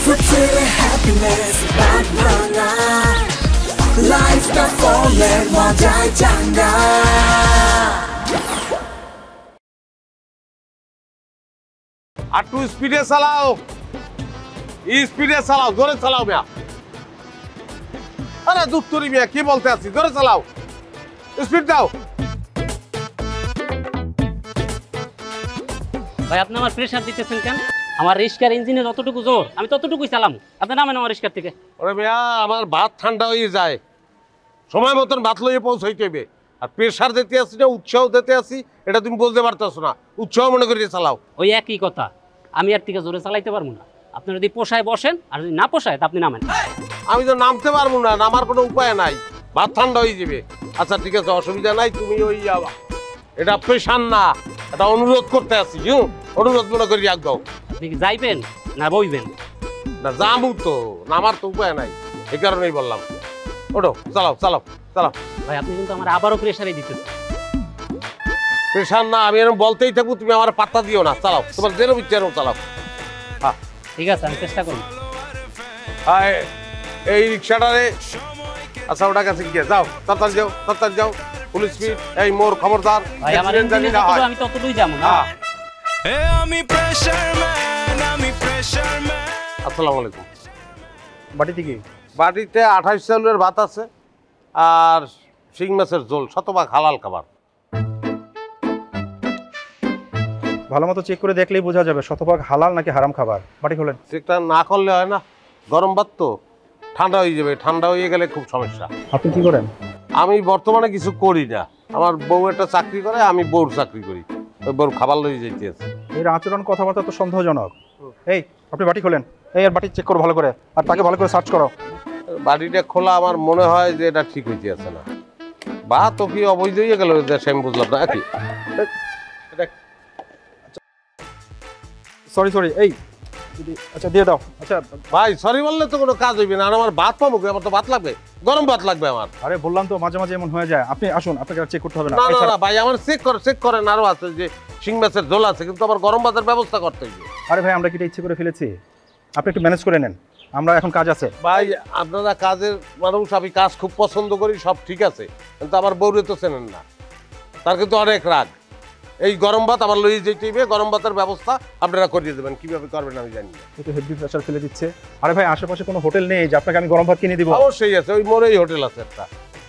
ফুটে হ্যাপিনেস বাঁধনা লাইফটা ফলে মজায় চাঙ্গা আর টু স্পিডে চালাও স্পিডে চালাও জোরে চালাও মিয়া আরে দুত্তরি মিয়া কি বলতে আছি জোরে চালাও স্পিড দাও ভাই আপনি আমার প্রেসার দিতেছেন কেন আমার রিস্কার ইঞ্জিনে যতটুকু জোর আমি ততটুকুই চালাম আপনি নামেন আমার রিস্কার থেকে ওরে মিয়া আমার ভাত ঠান্ডা হয়ে যায় সময় মতন ভাত লইয়ে পৌঁছাইতে হবে আর প্রেসার দিতে আসি না উৎসাহ দিতে আসি এটা তুমি বলতে পারতেছো না উৎসাহ মনে করিয়ে চালাও ওই একই কথা আমি আর থেকে জোরে চালাইতে পারবো না আপনি যদি পোষায় বসেন আর যদি না পোষায় তা আপনি নামেন আমি তো নামতে পারবো না নামার কোনো উপায় নাই ভাত ঠান্ডা হয়ে যাবে আচ্ছা ঠিক আছে অসুবিধা নাই তুমি ওই এটা প্রেশার না এটা অনুরোধ করতে আসি অনুরোধ মনে করি একদম আপনি কি যাইবেন না বইবেন না যাবো তো নামার তো উপায় নাই এই কারণেই বললাম ওঠো চালাও চালাও চালাও ভাই আপনি কিন্তু আমার আবারও প্রেসারে দিতেছেন প্রেশার না আমি এরকম বলতেই থাকবো তুমি আমার পাত্তা দিও না চালাও তোমার যেরকম ইচ্ছা এরকম চালাও হ্যাঁ ঠিক আছে আমি চেষ্টা করব হ্যাঁ এই রিক্সাটারে আচ্ছা ওটা কাছে গিয়ে যাও তাড়াতাড়ি যাও ফুল স্পিড এই মোর খবরদার ভাই আমার ইঞ্জিনে যতটুকু আমি ততটুকুই যাবো না আমি প্রেসার ম্যান আসসালামু আলাইকুম বাটিতে কি বাড়িতে 28 চাউলের ভাত আছে আর শিং মাছের ঝোল শতভাগ হালাল খাবার ভালো মতো চেক করে দেখলেই বোঝা যাবে শতভাগ হালাল নাকি হারাম খাবার বাটি খোলেন চেকটা না করলে হয় না গরম ভাত তো ঠান্ডা হয়ে যাবে ঠান্ডা হয়ে গেলে খুব সমস্যা আপনি কি করেন আমি বর্তমানে কিছু করি না আমার বউ একটা চাকরি করে আমি বউর চাকরি করি ওই বউর খাবার লইয়ে যেতে আছে এর আচরণ কথাবার্তা তো সন্দেহজনক এই আপনি বাটি খোলেন এই আর বাটি চেক করো ভালো করে আর তাকে ভালো করে সার্চ করো বাড়িটা খোলা আমার মনে হয় যে এটা ঠিক হইতে আছে না বা তো কি অবৈধ হয়ে গেল দেশে আমি বুঝলাম না কি সরি এই আচ্ছা দিয়ে দাও আচ্ছা ভাই সরি বললে তো কোনো কাজ হইবে না আর আমার ভাত পাবো আমার তো ভাত লাগবে গরম ভাত লাগবে আমার আরে বললাম তো মাঝে মাঝে এমন হয়ে যায় আপনি আসুন আপনাকে চেক করতে হবে না না না ভাই আমার চেক করেন আরো আছে যে শিং মাছের ঝোল আছে কিন্তু আমার গরম ভাতের ব্যবস্থা করতে হবে আরে ভাই আমরা কি এটা ইচ্ছে করে ফেলেছি আপনি একটু ম্যানেজ করে নেন আমরা এখন কাজ আছে ভাই আপনারা কাজের মানুষ আমি কাজ খুব পছন্দ করি সব ঠিক আছে কিন্তু আমার বউরে তো চেনেন না তার কিন্তু অনেক রাগ এই গরম ভাত আমার লইয়ে যেতে হবে গরম ভাতের ব্যবস্থা আপনারা করিয়ে দেবেন কিভাবে করবেন আমি জানি না একটু হেভি প্রেসার ফেলে দিচ্ছে আরে ভাই আশেপাশে কোনো হোটেল নেই যে আপনাকে আমি গরম ভাত কিনে দিব অবশ্যই আছে ওই মোড়েই হোটেল আছে একটা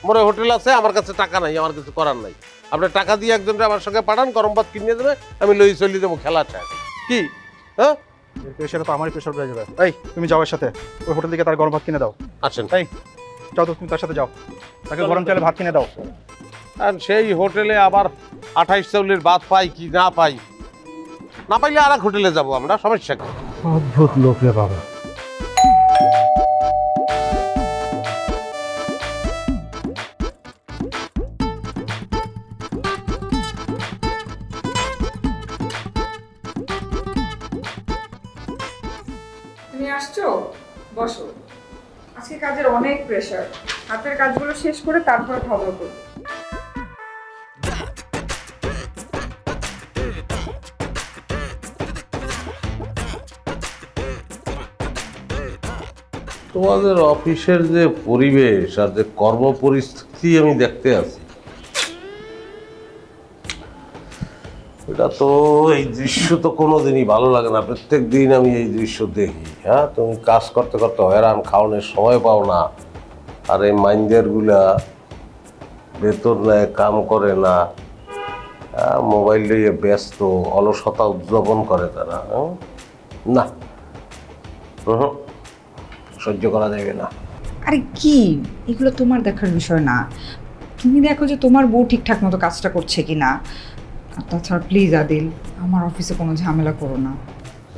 মোড়ে হোটেল আছে আমার কাছে টাকা নাই আমার কিছু করার নাই আপনি টাকা দিয়ে একজনকে আমার সঙ্গে পাঠান গরম ভাত কিনে দেবে আমি লইয়ে চলিয়ে দেবো খেলা চাই কি হ্যাঁ প্রেশারে তো আমারই প্রেশার বেড়ে যাবে এই তুমি যাও এর সাথে ওই হোটেল থেকে তার গরম ভাত কিনে দাও আসেন এই যাও তো তুমি তার সাথে যাও তাকে গরম চালে ভাত কিনে দাও আর সেই হোটেলে আবার 28 চাউলের ভাত পাই কি না পাই না পাইলে আর এক হোটেলে যাবো আমরা সমস্যা কি অদ্ভুত লোক রে বাবা তুমি আসছো বসো আজকে কাজের অনেক প্রেসার হাতের কাজগুলো শেষ করে তারপর খাওয়া করবো তোমাদের অফিসের যে পরিবেশ আর যে কর্ম পরিস্থিতি আমি দেখতে আছি এটা তো এই দৃশ্য তো কোনোদিনই ভালো লাগে না প্রত্যেক দিন আমি এই দৃশ্য দেখি হ্যাঁ তুমি কাজ করতে করতে হয়রান খাওয়ানোর সময় পাও না আর এই মাইন্ডারগুলা বেতন নেয় কাম করে না মোবাইল নিয়ে ব্যস্ত অলসতা উদযাপন করে তারা না সহ্য করা যাবে না আরে কি এগুলো তোমার দেখার বিষয় না তুমি দেখো যে তোমার বউ ঠিকঠাক মতো কাজটা করছে কিনা আর তাছাড়া প্লিজ আদিল আমার অফিসে কোনো ঝামেলা করো না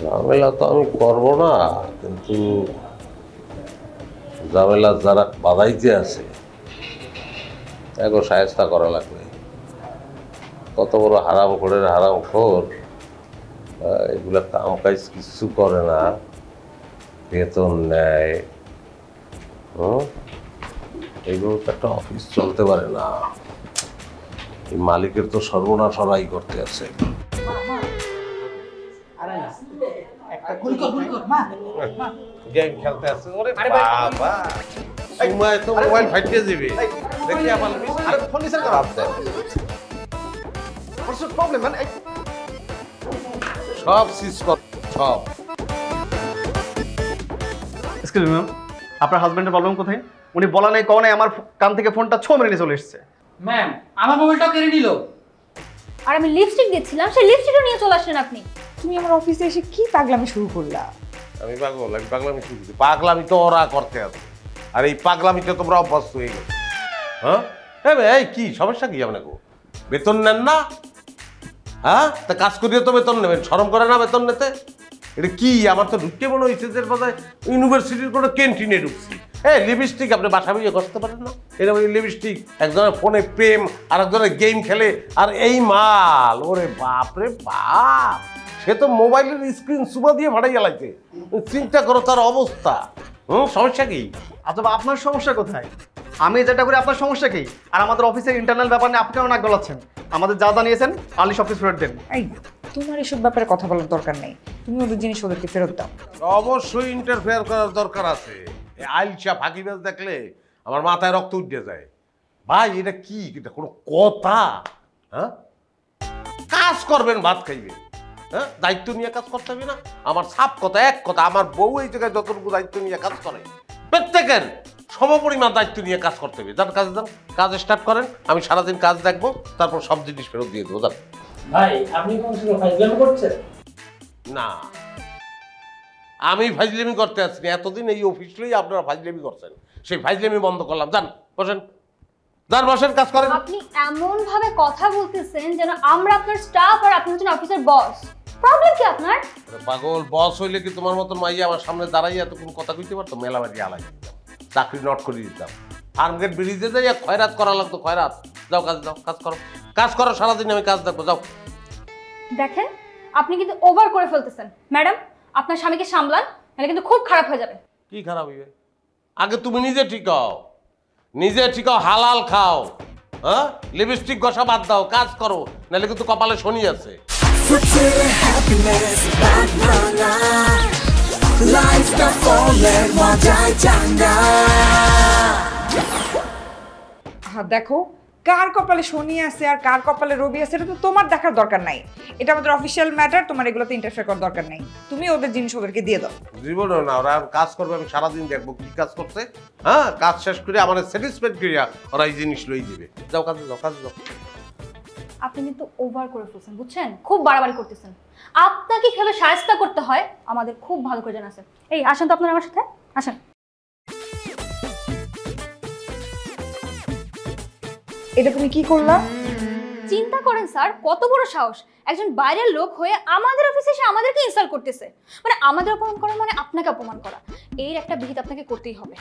ঝামেলা তো আমি করবো না কিন্তু ঝামেলা যারা বাধাইতে আছে এগো সায়স্তা করা লাগবে কত বড় হারাম খোর এগুলা কাম কাজ কিছু করে না বেতন নেয় এগুলো তো একটা অফিস চলতে পারে না এই মালিকের তো সর্বনাশ হরাই করতে আছে আরে না একটা গুলি কর মা গেম খেলতে আছে ওরে বাবা সময় তো মোবাইল ফাটিয়ে দিবে দেখি আমার আরে ফোন নিছেন কর হোয়াটস দ্য প্রবলেম ম্যান সব সিজ কর সব এক্সকিউজ মি ম্যাম আপনার হাজবেন্ডের প্রবলেম কোথায়? উনি বলা নাই কও নাই আমার কান থেকে ফোনটা ছো মেরে নিয়ে চলে এসেছে। ম্যাম আমার মোবাইলটাও কেড়ে নিল। আর আমি লিপস্টিক দিচ্ছিলাম, সেই লিপস্টিকও নিয়ে চলে আসলেন আপনি। তুমি আমার অফিসে এসে কি পাগলামি শুরু করলা? আমি পাগলামি শুরু করি? পাগলামি তো ওরা করতে আছে, আর এই পাগলামিতে তোমরা অভ্যস্ত হয়ে গেছো। হ্যাঁ এই কি সমস্যা কি আপনাকে? বেতন নেন না? হ্যাঁ তা কাজ করিয়ে তো বেতন নেবেন, শরম করে না বেতন নিতে? এটা কি আমার তো ঢুকতে মনে হয়েছে যে ইউনিভার্সিটির কোনো ক্যান্টিনে ঢুকছি। লিপস্টিক আপনি বাসা বিয়ে করতে পারেন না? এরকম লিপস্টিক, একজনের ফোনে প্রেম আর একজনের গেম খেলে, আর এই মাল ওরে বাপ রে বাপ, সে তো মোবাইলের স্ক্রিন সুবা দিয়ে ভাড়াই গেলাইছে। চিন্তা করো তার অবস্থা। সমস্যা কি? আচ্ছা আপনার সমস্যা কোথায়? আমি যেটা করি আপনার সমস্যা কি? আর আমাদের অফিসের ইন্টারনাল ব্যাপার নিয়ে আপনি নাক গলাচ্ছেন। আমাদের যা জানিয়েছেন আলিশ অফিস ফেরত দেন। এই তোমার এসব ব্যাপারে কথা বলার দরকার নেই, তুমি ওদের জিনিস ওদেরকে ফেরত দাও। অবশ্যই ইন্টারফেয়ার করার দরকার আছে। আইলসা ফাঁকিবাজ দেখলে আমার মাথায় রক্ত উঠে যায়। ভাই এটা কি, এটা কোনো কথা? হ্যাঁ কাজ করবেন, ভাত খাইবেন, হ্যাঁ দায়িত্ব নিয়ে কাজ করতে হবে না? আমার সাপ কথা এক কথা, আমার বউ এই জায়গায় যতটুকু দায়িত্ব নিয়ে কাজ করে প্রত্যেকের সমপরিমাণ দায়িত্ব নিয়ে কাজ করতে হবে। যান কাজে যান, কাজ স্টার্ট করেন, আমি সারাদিন কাজ দেখবো, তারপর সব জিনিস ফেরত দিয়ে দেবো। যান। ভাই আপনি কোন সময় ফাইজলামি করছেন? না আমি ফাইজলামি করতে আসছি, এতদিন এই অফিসলেই আপনারা ফাইজলামি করছেন, সেই ফাইজলামি বন্ধ করলাম। যান বসেন, যান বসেন, কাজ করেন। আপনি এমন ভাবে কথা বলতেছেন যেন আমরা আপনার স্টাফ আর আপনি হচ্ছেন অফিসের বস। প্রবলেম কি আপনার? পাগল, বস হইলে কি তোমার মতন মাইয়া আমার সামনে দাঁড়াইয়া এতক্ষণ কথা কইতে পারতো? মেলাবাড়ি আলাই দিতাম, চাকরি নট করে দিতাম, ফার্মগেট ব্রিজে যাই খয়রাত করা লাগতো। খয়রাত যাও, কাজ যাও, কাজ করো, কাজ করো, সারাদিন আমি কাজ দেখবো। যাও। দেখেন আপনি কিন্তু ওভার করে ফেলতেছেন। ম্যাডাম আপনার স্বামীকে সামলান, নাহলে কিন্তু খুব খারাপ হয়ে যাবে। কি খারাপ হইবে? আগে তুমি নিজে ঠিক হও, নিজে ঠিক হও, হালাল খাও, হ্যাঁ লিপস্টিক ঘষা বাদ দাও, কাজ করো, নাহলে কিন্তু কপালে শনি আছে। Fruitful happiness back mana life the fallen wajai changa দেখো কার কপালে শনি আছে আর কার কপালে রবি আছে এটা তো তোমার দেখার দরকার নাই। এটা আমাদের অফিসিয়াল ম্যাটার, তোমার এগুলোতে ইন্টারফেয়ার করার দরকার নাই। তুমি ওদের জিনিস ওদেরকে দিয়ে দাও। জীবনও না, ওরা কাজ করবে, আমি সারাদিন দেখবো কি কাজ করছে। হ্যাঁ কাজ শেষ করে আমার স্যাটিসফাইড করিয়া ওরা এই জিনিস লই দিবে। যাও কাজে যাও, কাজে যাও। আপনি কিন্তু ওভার করে ফেলছেন, বুঝছেন? খুব বাড়াবাড়ি করতেছেন। আপনাকে কিভাবে শায়েস্তা করতে হয় আমাদের খুব ভালো করে জানা আছে। এই আসেন তো আপনারা আমার সাথে, আসেন। এটা তুমি কি করলা? চিন্তা করেন স্যার, কত বড় সাহস! একজন বাইরের লোক হয়ে আমাদের অফিসে এসে আমাদেরকে ইনসাল্ট করতেছে। মানে আমাদের অপমান করা মানে আপনাকে অপমান করা। এর একটা বিহিত আপনাকে করতেই হবে।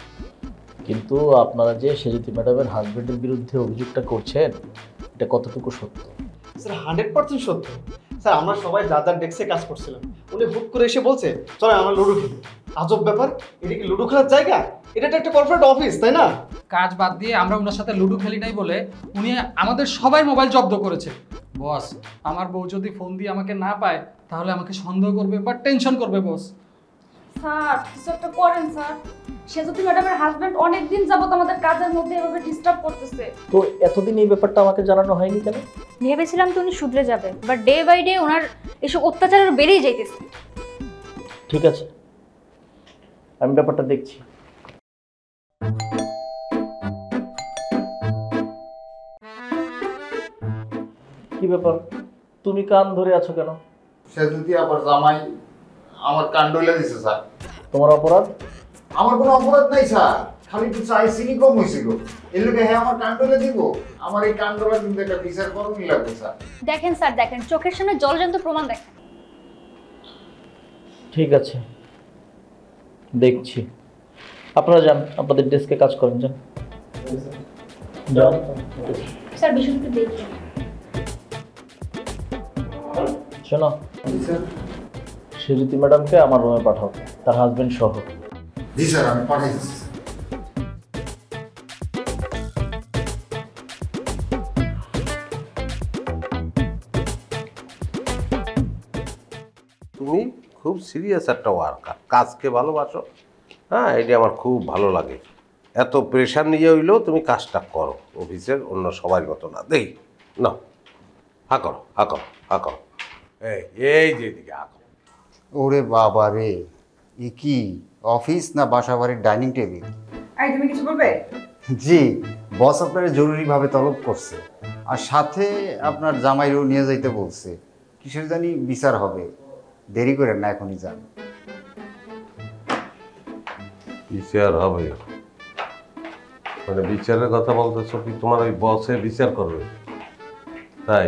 কিন্তু আপনারা যে সেজিতি ম্যাডামের হাজবেন্ডের বিরুদ্ধে অভিযোগটা করছেন, এটা কতটুকু সত্য? স্যার 100% সত্য। স্যার আমরা সবাই যার যার ডেস্কে কাজ করছিলাম, উনি হুট করে এসে বলছে চলো আমরা লুডো খেলি। আজব ব্যাপার, এটা কি লুডো খেলার জায়গা? এটা তো একটা কর্পোরেট অফিস, তাই না? কাজ বাদ দিয়ে আমরা ওনার সাথে লুডো খেলি নাই বলে উনি আমাদের সবাই মোবাইল জব্দ করেছে। বস, আমার বউ যদি ফোন দিয়ে আমাকে না পায় তাহলে আমাকে সন্দেহ করবে বা টেনশন করবে বস। স্যার কিছু একটা করেন স্যার। সেজুতি ম্যাডামের হাজবেন্ড অনেক দিন যাবত আমাদের কাজের মধ্যে এভাবে ডিস্টার্ব করতেছে। তো এতদিন এই ব্যাপারটা আমাকে জানানো হয়নি কেন? ভেবেছিলাম তো উনি শুধরে যাবে, বাট ডে বাই ডে ওনার এসব অত্যাচারের বেড়েই যাইতেছে। ঠিক আছে, আমি ব্যাপারটা দেখছি। কি ব্যাপার, তুমি কান ধরে আছো কেন? সে যদি আবার জামাই আমার কান্ডলে দিছে স্যার। তোমার অপরাধ? আমার কোনো অপরাধ নাই স্যার, খালি একটু চাইছিনি কম হয়েছিল, এর লোকে হ্যাঁ আমার কান্ডলে দিব। আমার এই কান্ডলা কিন্তু একটা বিচার করণই লাগবে স্যার। দেখেন স্যার, দেখেন চোখের সামনে জলজন্ত প্রমাণ দেখেন। ঠিক আছে, দেখছি। আপনারা যান, আপনাদের ডেস্কে কাজ করেন, যান যান। স্যার বিষয়টা দেখেন। শোনো, সেজিতি ম্যাডামকে আমার রুমে পাঠাও, তার হাজবেন্ড সহ। জি স্যার, আমি পাঠাই দিচ্ছি। তুমি খুব সিরিয়াস একটা ওয়ার্কার, কাজকে ভালোবাসো। হ্যাঁ, এটা আমার খুব ভালো লাগে। এত প্রেশার নিয়ে হইলেও তুমি কাজটা করো, অফিসের অন্য সবার মতো না। দেখি না, হা করো হা করো হা করো, এই যে এদিকে হা করো। ওরে বাবা রে, এ কি অফিস না বাসা বাড়ির ডাইনিং টেবিল? আই তুমি কিছু বলবে? জি, বস আপনার জরুরিভাবে তলব করছে, আর সাথে আপনার জামাইরও নিয়ে যাইতে বলছে। কিসের জানি বিচার হবে, দেরি করেন না, এখনই যান। বিচার হবে মানে বিচারের কথা বলতেছো কি? তোমার ওই বসে বিচার করবে? তাই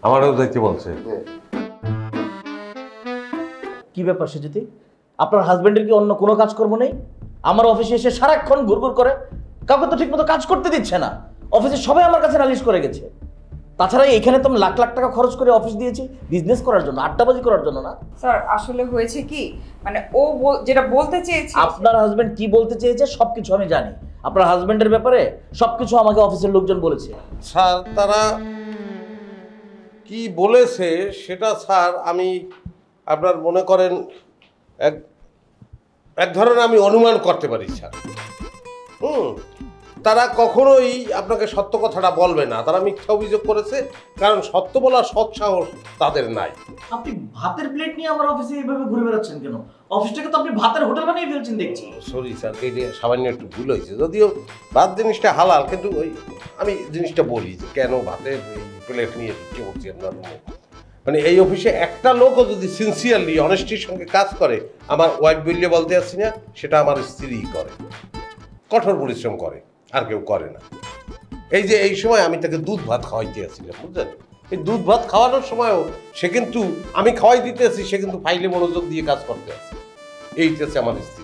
আমারও যাইতে বলছে। কি ব্যাপার সেজুতি, আপনার হাজবেন্ডের কি অন্য কোনো কাজকর্ম নেই? আমার অফিসে এসে সারাক্ষণ ঘুরঘুর করে, কাউকে তো ঠিকমতো কাজ করতে দিচ্ছে না। অফিসে সবাই আমার কাছে নালিশ করে গেছে। তাছাড়া এখানে তো আমি লাখ লাখ টাকা খরচ করে অফিস দিয়েছি বিজনেস করার জন্য, আড্ডাবাজি করার জন্য না। স্যার আসলে হয়েছে কি, মানে ও যেটা বলতে চেয়েছে, আপনার হাজবেন্ড কি বলতে চেয়েছে সবকিছু আমি জানি। আপনার হাজবেন্ডের ব্যাপারে সবকিছু আমাকে অফিসের লোকজন বলেছে। স্যার তারা কি বলেছে সেটা স্যার আমি আপনার মনে করেন এক ধরনের আমি অনুমান করতে পারি স্যার। তারা কখনোই আপনাকে সত্য কথাটা বলবে না, তারা মিথ্যা অভিযোগ করেছে, কারণ সত্য বলার সৎসাহস তাদের নাই। আপনি ভাতের প্লেট নিয়ে আমার অফিসে এইভাবে ঘুরে বেড়াচ্ছেন কেন? অফিসটাকে তো আপনি ভাতের হোটেল বানিয়ে ফেলছেন দেখছি। সরি স্যার, এই যে সামান্য একটু ভুল হয়েছে, যদিও ভাত জিনিসটা হালাল, কিন্তু ওই আমি জিনিসটা বলি যে কেন ভাতের প্লেট নিয়ে ঢুকে পড়ছি আপনার। মানে এই অফিসে একটা লোকও যদি সিনসিয়ারলি অনেস্টির সঙ্গে কাজ করে, আমার ওয়াইফ বললে বলতে আসছি না, সেটা আমার স্ত্রীই করে, কঠোর পরিশ্রম করে, আর কেউ করে না। এই যে এই সময় আমি তাকে দুধ ভাত খাওয়াইতে আসছিলাম, বুঝলেন? এই দুধ ভাত খাওয়ানোর সময়ও সে কিন্তু, আমি খাওয়াই দিতে আসি, সে কিন্তু ফাইলে মনোযোগ দিয়ে কাজ করতে আসছে। এইটাছে আমার স্ত্রী।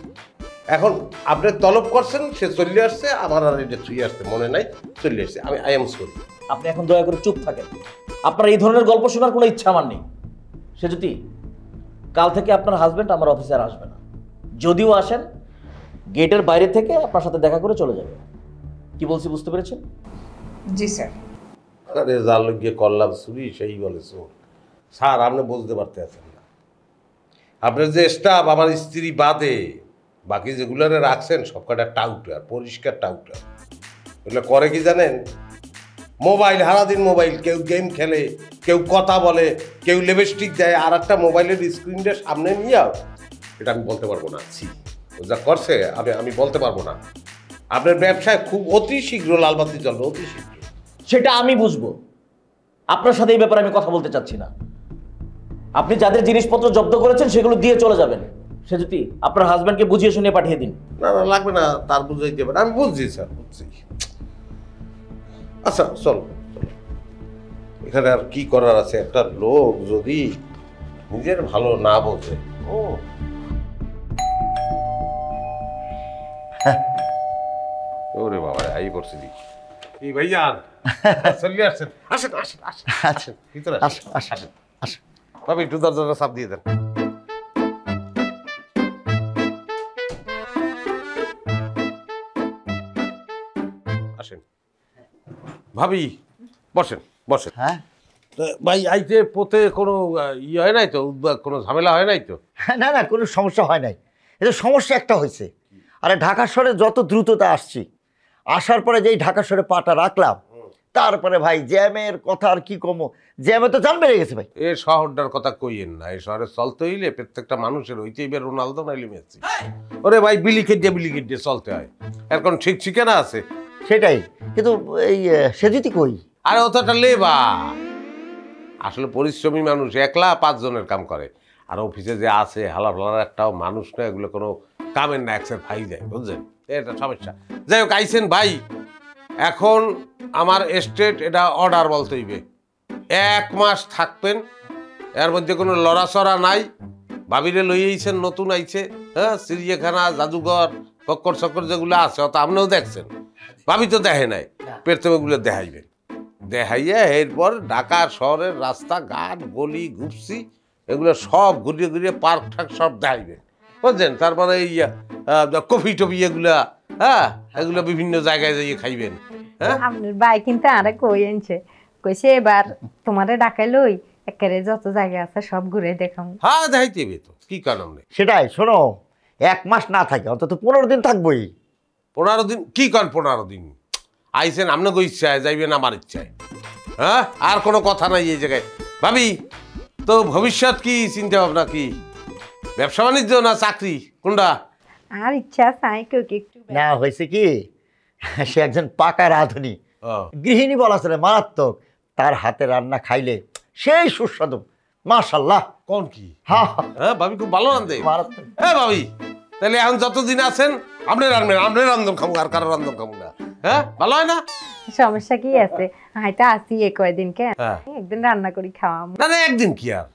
এখন আপনি তলব করছেন, সে চলে আসছে, আমার আর এটা ছুঁয়ে আসতে মনে নাই, চলে আসছে। আমি আই এম সরি। আপনি এখন দয়া করে চুপ থাকেন। আপনার এই ধরনের গল্প শোনার কোনো ইচ্ছা আমার নেই। সে যদি কাল থেকে আপনার হাজবেন্ড আমার অফিসে আর আসবে না, যদিও আসেন গেটের বাইরে থেকে আপনার সাথে দেখা করে চলে যাবে। কি বলছি বুঝতে পেরেছেন? জি স্যার। আরে যার লোক গিয়ে করলাম চুরি, সেই বলে চোর। স্যার আপনি বুঝতে পারতে আছেন না, আপনার যে স্টাফ আমার স্ত্রী বাদে বাকি যেগুলোরে রাখছেন সব কটা টাউটার, পরিষ্কার টাউটার। এগুলো করে কি জানেন? মোবাইল, সারাদিন মোবাইল, কেউ গেম খেলে, কেউ কথা বলে, কেউ লিপস্টিক দেয়, আর একটা মোবাইলের স্ক্রিনটা সামনে নিয়ে, এটা আমি বলতে পারবো না। ও যা করছে আমি বলতে পারবো না। আপনার ব্যবসায় খুব অতি শীঘ্র লালবাতি চলবে, অতি শীঘ্র। সেটা আমি বুঝবো, আপনার সাথে এই ব্যাপারে আমি কথা বলতে চাচ্ছি না। আপনি যাদের জিনিসপত্র জব্দ করেছেন সেগুলো দিয়ে চলে যাবেন। সে যদি আপনার হাজব্যান্ডকে বুঝিয়ে শুনিয়ে পাঠিয়ে দিন। না না, লাগবে না, তার বুঝাইতে পারে, আমি বুঝছি স্যার, বুঝছি। আচ্ছা চল, এখানে আর কি করার আছে? একটা লোক যদি নিজের ভালো না বোঝে, ওরে বাবা, আই পড়ছি এই ভাইজান চলে আসছেন, আসেন আসেন আসেন আসেন, ভিতরে আসেন আসেন আসেন। বাবা একটু দরজাটা চাপ দিয়ে দেন। আসেন ভাবি, বসেন বসেন। হ্যাঁ ভাই, আইতে পোতে কোনো ইয়ে হয় নাই তো, কোনো ঝামেলা হয় নাই তো? না না, কোনো সমস্যা হয় নাই। এটা সমস্যা একটা হয়েছে। আরে ঢাকা শহরে যত দ্রুততা আসছি, আসার পরে যেই ঢাকা শহরে পাটা রাখলাম, তারপরে ভাই জ্যামের কথা আর কি কমো, জ্যামে তো জান বেড়ে গেছে ভাই। এই শহরটার কথা কইয়েন না, এই শহরে চলতে হইলে প্রত্যেকটা মানুষের হইতেই বে রোনালদো নাইলে মেসি। ওরে ভাই, বিলি খেয়ে চলতে হয়, এর কোন ঠিক ঠিকানা আছে? সেটাই, কিন্তু এই সেজুতি কই? আরে ও তো একটা লেবা, আসলে পরিশ্রমী মানুষ, একলা 5 জনের কাম করে। আর অফিসে যে আছে হালা ফালার একটাও মানুষ না, এগুলো কোনো কামের না, একসের ফাই যায়, বুঝলেন? এটা সমস্যা। যাই হোক, আইসেন ভাই, এখন আমার এস্টেট এটা অর্ডার বলতে হইবে। 1 মাস থাকবেন, এর মধ্যে কোনো লড়াচড়া নাই। ভাবিরে লইয়েছেন, নতুন আইছে, হ্যাঁ, চিড়িয়াখানা, জাদুঘর, চক্কর চক্কর যেগুলো আছে, অত আপনিও দেখছেন, ভাবি তো দেখে নাই, পেরতেগুলো দেখাইবেন। দেখাইয়া এরপর ঢাকা শহরের রাস্তাঘাট, গলি ঘুরছি, এগুলো সব ঘুরিয়ে ঘুরিয়ে পার্ক ঠাক সব দেখাইবেন, বুঝছেন? তারপরে এই কফি টফি এগুলা, হ্যাঁ, এগুলো বিভিন্ন জায়গায় যাইয়ে খাইবেন। হ্যাঁ, আপনার ভাই কিন্তু আরে কই আনছে, কইছে এবার তোমারে ডাকাই লই একেবারে যত জায়গা আছে সব ঘুরে দেখাম। হ্যাঁ দেখাইতে হবে তো, কি কারণ নেই। সেটাই, শোনো 1 মাস না থাকে অন্তত 15 দিন থাকবোই। 15 দিন কি করেন? 15 দিন আইসেন আপনাকে ইচ্ছায়, যাইবেন আমার ইচ্ছায়। হ্যাঁ, আর কোনো কথা নাই এই জায়গায়। ভাবি তো ভবিষ্যৎ কি চিন্তা ভাবনা, কি ব্যবসা বাণিজ্য না চাকরি, কোনটা? আর ইচ্ছা চাই কেউ একটু না হয়েছে কি, সে একজন পাকা রাঁধুনি, গৃহিণী বলা চলে, মারাত্মক। তার হাতে রান্না খাইলে সেই সুস্বাদু, মাশাআল্লাহ। কোন কি? হ্যাঁ হ্যাঁ, ভাবি খুব ভালো রান্ধে। মারাত্মক। হ্যাঁ ভাবি, তাহলে এখন যতদিন আছেন আপনি রান্ধবেন, আপনি রান্ধন খাবো, আর কারো রান্ধন খাবো না। হ্যাঁ, ভালো হয় না? সমস্যা কি আছে? হয়তো আসি কয়দিন কেন, হ্যাঁ। একদিন রান্না করি খাওয়াম। না না, একদিন কি আর,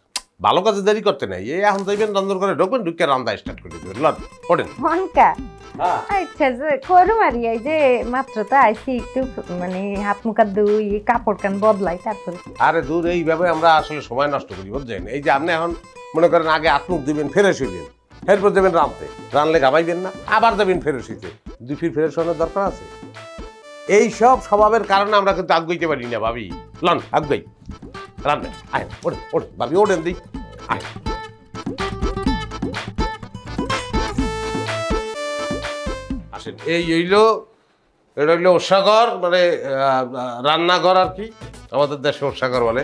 ভালো কাজে দেরি করতে নাই। এই এখন যাইবেন, রান্ধন করে ঢুকবেন, ঢুকে রান্না স্টার্ট করে দেবেন। লন ওঠেন। মনকা আচ্ছা, যে করু মারি, এই যে মাত্র তো আইসি, একটু মানে হাত মুখ ধুই, কাপড় কান বদলাই, তারপরে। আরে দূর, এইভাবে আমরা আসলে সময় নষ্ট করি, বুঝছেন? এই যে আপনি এখন মনে করেন আগে আত্মুখ দিবেন, ফ্রেশ হইবেন, এরপর দেবেন রাঁধতে, রানলে ঘামাইবেন না, আবার দেবেন ফ্রেশ হইতে। 2 ফির ফ্রেশ হওয়ার দরকার আছে। এই সব স্বভাবের কারণে আমরা কিন্তু আগুইতে পারি না। ভাবি লন আগুই রান্না, আয় ওঠেন ওঠেন ভাবি, ওঠেন দিই, আয়। আসেন, এই হইলো, এটা হইলো ওষাঘর, মানে রান্নাঘর আর কি, আমাদের দেশে ওষাঘর বলে।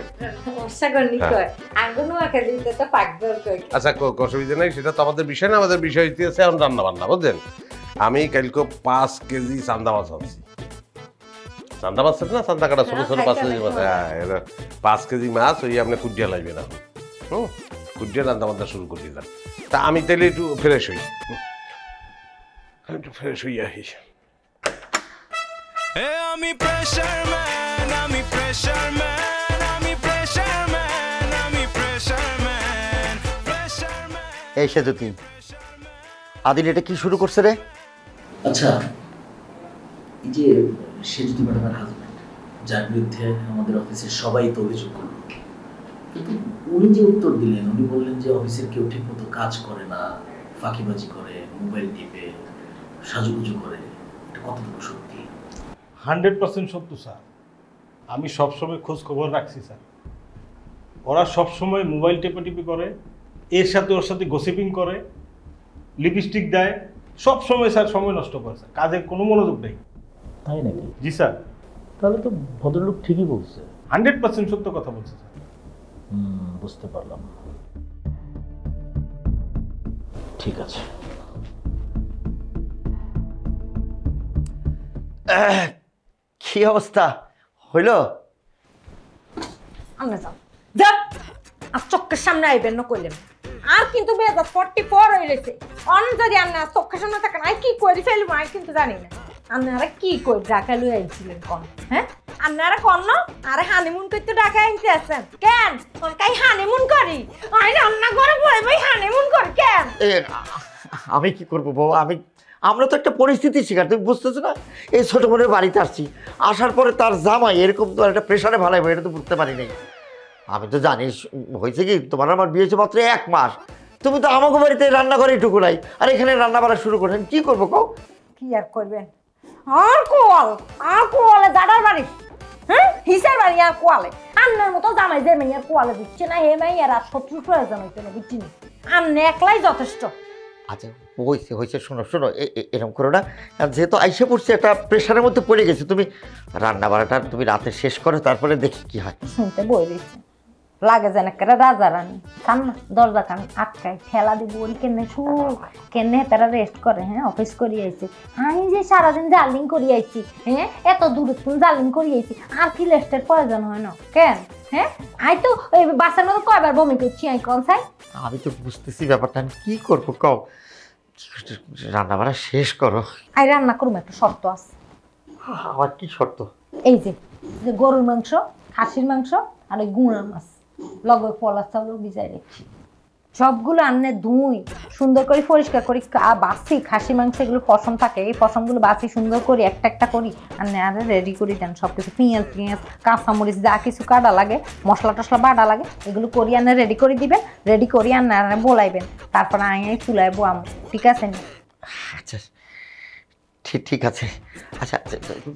আচ্ছা, অসুবিধা নেই, সেটা তো আমাদের বিষয় না। আমাদের বিষয় হচ্ছে এখন রান্না বান্না, বুঝলেন? আমি কালকে 5 কেজি চান্দা মাছ আনছি। চান্দা মাছ না, চান্দা কাটা ছোট ছোট 5 কেজি মাছ। হ্যাঁ, 5 কেজি মাছ ওই আপনি কুটিয়া লাগবে না। কুটিয়া রান্না বান্না শুরু করে দিলাম। তা আমি তাহলে একটু ফ্রেশ হই, একটু ফ্রেশ হই আসি। আমি প্রেশার ম্যান, আমি প্রেশার ম্যান, আমি প্রেশার ম্যান, আমি প্রেশার ম্যান, প্রেশার ম্যান। এই সেতুতি আদিল এটা কি শুরু করছে রে? আচ্ছা, এই যে সেতুতি ম্যাডামের হাজব্যান্ড, যার বিরুদ্ধে আমাদের অফিসের সবাই তো অভিযোগ করলো, কিন্তু উনি যে উত্তর দিলেন, উনি বললেন যে অফিসের কেউ ঠিক মতো কাজ করে না, ফাঁকিবাজি করে, মোবাইল টিপে, সাজুগুজু করে, এটা কতটুকু সত্যি? 100% সত্য স্যার। আমি সবসময় খোঁজ খবর রাখছি স্যার। ওরা সবসময় মোবাইল টেপাটিপি করে, এর সাথে ওর সাথে গসিপিং করে, লিপস্টিক দেয়, সবসময় স্যার সময় নষ্ট করে স্যার, কাজের কোনো মনোযোগ নেই। তাই নাকি? জি স্যার। তাহলে তো ভদ্রলোক ঠিকই বলছে। 100% সত্য কথা বলছে স্যার। বুঝতে পারলাম। ঠিক আছে। কি অবস্থা হইল? আমরা যাও যা, আর চোখের সামনে আইবেন না কইলেন। আর কিন্তু 44 হইলেছে, অন যদি আমরা চোখের সামনে থাকেন, আই কি করি ফেলবো আমি কিন্তু জানি না। আপনারা কি কই ঢাকা লই আইছিলেন কোন? হ্যাঁ, আপনারা কোন না আরে হানিমুন করতে ঢাকা আইতে আছেন কেন? কোন কাই হানিমুন করি? আই রান্না করে বই বই হানিমুন করি কেন? আমি কি করবো বাবা, আমরা তো একটা পরিস্থিতির শিকার, তুমি বুঝতেছো না? এই ছোট বোনের বাড়িতে আসছি, আসার পরে তার জামাই এরকম তো একটা প্রেশারে ভালাই, এটা তো বুঝতে পারি নাই। আমি তো জানিস হয়েছে কি, তোমার আমার বিয়ে হয়েছে মাত্র 1 মাস, তুমি তো আমাকে বাড়িতে রান্না করে একটু নাই, আর এখানে রান্না বাড়া শুরু করেন, কি করবো কও? কি আর করবেন? আর কোয়ালে দাদার বাড়ি, হ্যাঁ হিসার বাড়ি আর কোয়ালে, আপনার মতো জামাই যে মেয়ে আর কোয়ালে দিচ্ছে না, হে মেয়ে আর শত্রু প্রয়োজন হইতে না, বুঝছি না? আপনি একলাই যথেষ্ট। আচ্ছা হয়েছে শোনো এরকম করো না, যেহেতু আইসে পড়ছে একটা প্রেশারের মধ্যে পড়ে গেছে, তুমি রান্না বাড়াটা তুমি রাতে শেষ করো, তারপরে দেখি কি হয়। শুনতে বই দিচ্ছে লাগে যেন একটা রাজা রানী, কান না দরজা কান আটকায় ঠেলা দিব, ওই কেনে সুখ কেনে তারা রেস্ট করে। হ্যাঁ, অফিস করি আইছি আমি, যে সারাদিন জার্লিং করি আইছি, হ্যাঁ এত দূরে তুমি জার্লিং করি আইছি, আর কি রেস্টের প্রয়োজন হয় না কেন? হ্যাঁ, আই তো ওই বাসার মতো কয়বার বমি করছি, আমি কোন চাই? আমি তো বুঝতেছি ব্যাপারটা, আমি কি করবো কও? রান্না বাড়া শেষ করো। আই রান্না করবো, একটা শর্ত আছে। আমার কি শর্ত? এই যে গরুর মাংস, খাসির মাংস আর ওই গুঁড়া মাছ লগে পলা চাউল ভিজাই রেখেছি, সবগুলো আনে ধুই সুন্দর করে পরিষ্কার করি, বাসি খাসি মাংস এগুলো পশম থাকে, এই পশমগুলো বাসি সুন্দর করে একটা একটা করি আরে রেডি করে দেন সব কিছু, পেঁয়াজ কাঁচামরিচ যা কিছু কাটা লাগে, মশলা টসলা বাটা লাগে, এগুলো করি আনে রেডি করে দিবেন, রেডি করি আনে বলাইবেন, তারপর আই চুলাইবো আম, ঠিক আছে? আচ্ছা ঠিক আছে। আচ্ছা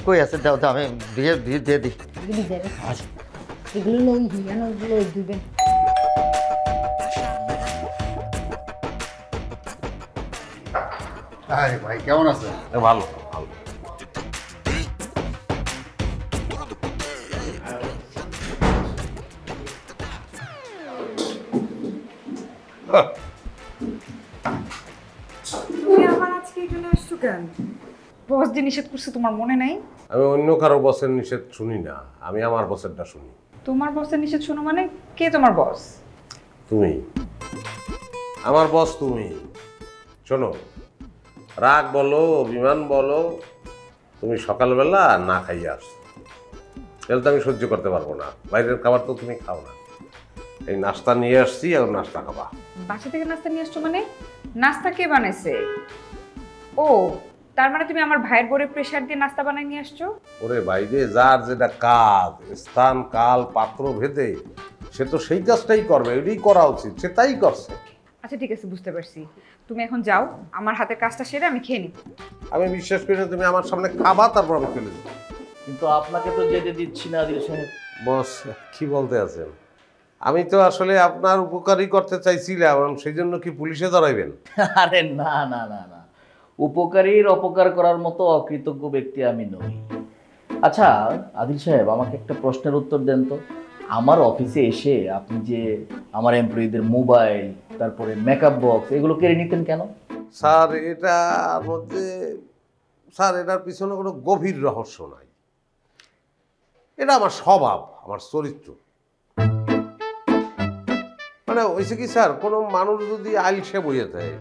কই আছে, দাও আমি দিয়ে দিই। আচ্ছা এগুলো লই দিবেন। ভাই কেমন আছেন? ভালো ভালো। তুমি আবার আজকে এখানে আসছো কেন? বস যে নিষেধ করছে তোমার মনে নাই? আমি অন্য কারো বসের নিষেধ শুনি না, আমি আমার বসেরটা শুনি। তোমার বসের নিষেধ শোনো মানে? কে তোমার বস? তুমি আমার বস, তুমি। শোনো, রাগ বলো অভিমান বলো, তুমি সকালবেলা না খাইয়ে আসছো, তাহলে তো আমি সহ্য করতে পারবো না। বাইরের খাবার তো তুমি খাও না, এই নাস্তা নিয়ে আসছি, আর নাস্তা খাবা। বাসা থেকে নাস্তা নিয়ে আসছো মানে? নাস্তা কে বানাইছে? ও, তার মানে তুমি আমার ভাইয়ের বোরে প্রেসার দিয়ে নাস্তা বানাই নিয়ে আসছো? ওরে বাইরে, যার যেটা কাজ, স্থান কাল পাত্র ভেদে সে তো সেই কাজটাই করবে, এটাই করা উচিত, সে তাই করছে। আচ্ছা ঠিক আছে, বুঝতে পারছি। তুমি এখন যাও, আমার হাতের কাজটা সেরে আমি খেয়ে নিই। আমি বিশ্বাস করি না তুমি আমার সামনে খাবা, তারপর আমি চলে যাবো। কিন্তু আপনাকে তো যেতে দিচ্ছি না আদিল সাহেব। বস কি বলতে আছেন? আমি তো আসলে আপনার উপকারই করতে চাইছিলাম, সেই জন্য কি পুলিশে ধরাইবেন? আরে না না না না, উপকারীর অপকার করার মতো অকৃতজ্ঞ ব্যক্তি আমি নই। আচ্ছা আদিল সাহেব, আমাকে একটা প্রশ্নের উত্তর দেন তো। আমার অফিসে এসে আপনি যে আমার এমপ্লয়ীদের মোবাইল, তারপরে মেকআপ বক্স, এগুলো কেড়ে নিতেন কেন? স্যার এটার মধ্যে, স্যার এটার পিছনে কোনো গভীর রহস্য নাই। এটা আমার স্বভাব, আমার চরিত্র। মানে হয়েছে কি স্যার, কোনো মানুষ যদি আইলসে বইয়ে দেয়,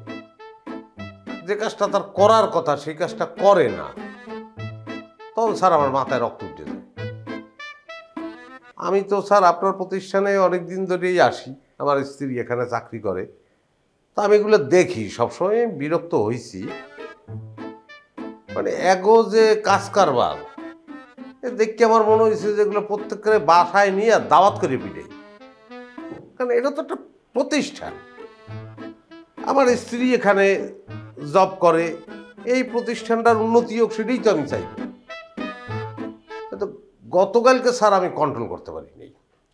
যে কাজটা তার করার কথা সেই কাজটা করে না, তখন স্যার আমার মাথায় রক্ত উঠে যায়। আমি তো স্যার আপনার প্রতিষ্ঠানে অনেক দিন ধরেই আসি, আমার স্ত্রী এখানে চাকরি করে, তো আমি এগুলো দেখি, সবসময় বিরক্ত হয়েছি। মানে এগো যে কাজ কারবার, দেখে আমার মনে হয়েছে যেগুলো প্রত্যেকের বাসায় নিয়ে দাওয়াত করে পিঠে, কারণ এটা তো একটা প্রতিষ্ঠান। আমার স্ত্রী এখানে জব করে, এই প্রতিষ্ঠানটার উন্নতি হোক সেটাই তো আমি চাই। তো গতকালকে স্যার আমি কন্ট্রোল করতে পারিনি।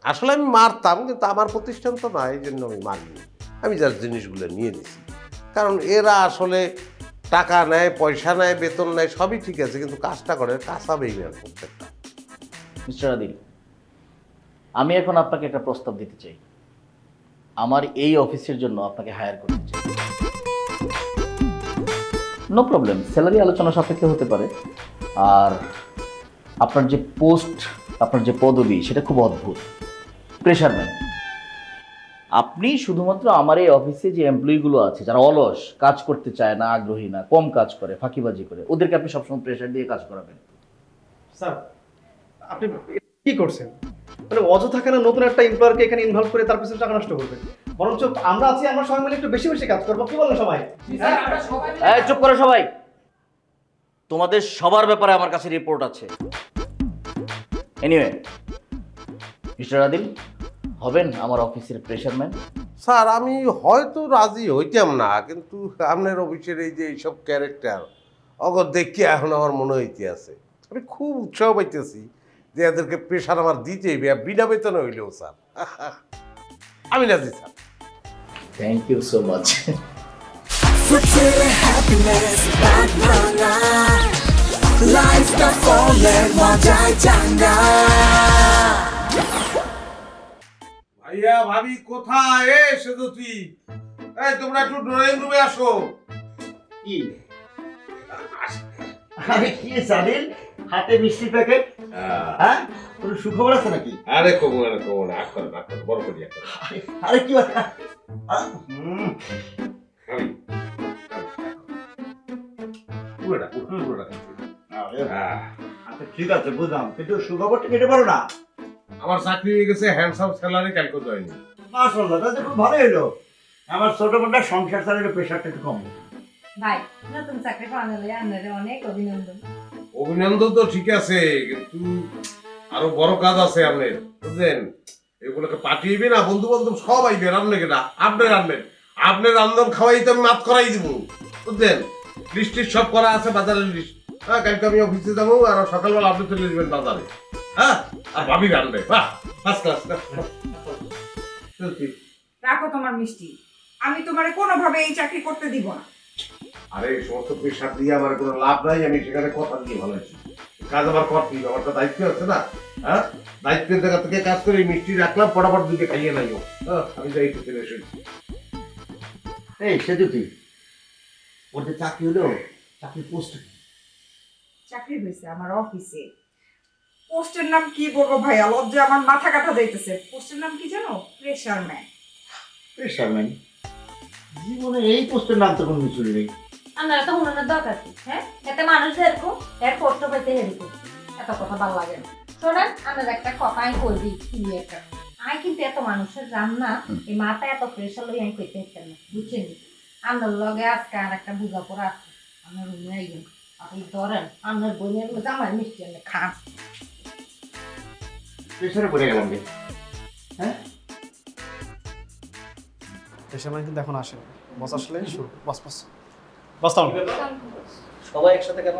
আসলে আমি মারতাম, কিন্তু আমার প্রতিষ্ঠান তো না, এই জন্য আমি মারিনি। আমি যার জিনিসগুলো নিয়ে নিছি, কারণ এরা আসলে টাকা নেয়, পয়সা নেয়, বেতন নেয়, সবই ঠিক আছে, কিন্তু কাজটা করে কাঁচা বেইমান প্রত্যেকটা। মিস্টার আদিল, আমি এখন আপনাকে একটা প্রস্তাব দিতে চাই। আমার এই অফিসের জন্য আপনাকে হায়ার করতে চাই। নো প্রবলেম, স্যালারি আলোচনা সাপেক্ষে হতে পারে। আর আপনার যে পোস্ট, আপনার যে পদবি, সেটা খুব অদ্ভুত, প্রেশারম্যান। আপনি শুধুমাত্র আমার এই অফিসে যে এমপ্লয়িগুলো আছে, যারা অলস, কাজ করতে চায় না, আগ্রহী না, কম কাজ করে, ফাঁকিবাজি করে, ওদেরকে আপনি সবসময় প্রেশার দিয়ে কাজ করাবেন। স্যার আপনি কি করছেন? মানে অযথা কেন নতুন একটা এমপ্লয়ারকে এখানে ইনভলভ করে তার পিছনে টাকা নষ্ট করবেন? বরঞ্চ আমরা আছি, আমরা সবাই মিলে একটু বেশি বেশি কাজ করবো। কি বলেন সবাই? এই চুপ করো সবাই, তোমাদের সবার ব্যাপারে আমার কাছে রিপোর্ট আছে। এনিওয়ে, মিস্টার আদিল, হবেন আমার অফিসের প্রেশারম্যান? স্যার আমি হয়তো রাজি হইতাম না, কিন্তু আপনার অফিসের এই যে এইসব ক্যারেক্টার অগর দেখি এখন আমার মনে হইতে আছে, আমি খুব উৎসাহ পাইতেছি যে এদেরকে প্রেশার আমার দিতেই বিনা বেতনে হইলেও স্যার। আমি রাজি sir. Thank you so much. ভাইয়া ভাবি কোথায়? এসে তো তুই, এই তোমরা একটু ড্রয়িং রুমে আসো। কি আরে কি সাদিল, হাতে মিষ্টি প্যাকেট? হ্যাঁ, কোনো সুখবর আছে নাকি? আরে কমো না, কমো না, আক করো, বড় করি। আরে কি ঠিক আছে, বুঝলাম, কিন্তু সুখবরটা কেটে পারো না। আমার চাকরি হয়ে গেছে, হ্যান্ডসাম স্যালারি ক্যালকুলেট হয়নি। মাশাআল্লাহ, তাহলে খুব ভালোই হলো। আমার ছোট বোনটা সংসার চালানোর প্রেশারটা একটু কম। ভাই, নতুন চাকরি পাওয়ার জন্য আপনাদের অনেক অভিনন্দন। অভিনন্দন তো ঠিক আছে, কিন্তু আরো বড় কাজ আছে আপনার, বুঝলেন? এগুলোকে পাঠিয়ে না, বন্ধু বান্ধব সব আইবে, রান্নাকে না আপনার রান্নেন, আপনার রান্ধন খাওয়াই তো আমি মাত করাই দিব, বুঝলেন? লিস্ট সব করা আছে, বাজারের লিস্ট। হ্যাঁ, কালকে আমি অফিসে যাবো, আর সকালবেলা আপনি চলে যাবেন বাজারে। হ্যাঁ, আর ভাবি রান্নে, বাহ, ফার্স্ট ক্লাস। রাখো তোমার মিষ্টি, আমি তোমারে কোনোভাবে এই চাকরি করতে দিব না। আরে এই সমস্ত প্রেশার দিয়ে আমার কোনো লাভ নাই, আমি সেখানে কথা দিয়ে ভালো আছি। কাজ আমার করতেই হবে, আমার তো দায়িত্ব আছে না। হ্যাঁ, দায়িত্বের জায়গা থেকে কাজ করে মিষ্টি রাখলাম, ফটাফট দুটো খাইয়ে নাইও। হ্যাঁ, আমি যাই তো চলে এসেছি। এই সেজুতি, ওদের চাকরি হলো, চাকরি পোস্ট চাকরি হয়েছে আমার অফিসে। পোস্টের নাম কি বলবো ভাইয়া, লজ্জা আমার মাথা কাটা যাইতেছে। পোস্টের নাম কি জানো? Pressure man. Pressure man? জীবনে এই পোস্টের নাম তো কোনো কিছু নেই। আপনারা তো উনানের দরকার কি? হ্যাঁ, এতে মানুষ এরকম এর কষ্ট পাইতে এরকম এত কথা ভালো লাগে না। শোনেন, আপনার একটা কথা আমি কইবি ক্লিয়ার। আমি কিন্তু এত মানুষের রান্না এই মাথা এত প্রেশার লই আমি কইতে পারতাম না, বুঝছেন? আপনার লগে আজকে আর একটা বোঝাপড়া আছে। আপনার রুমে আইবেন, আপনি ধরেন আপনার বোনের জামাই মিষ্টি এনে খান। প্রেশারে পড়ে গেলাম রে। হ্যাঁ, প্রেশার ম্যান কিন্তু এখন আসে। বস আসলে শুরু। বস বস বস তাও সবাই একসাথে কেন?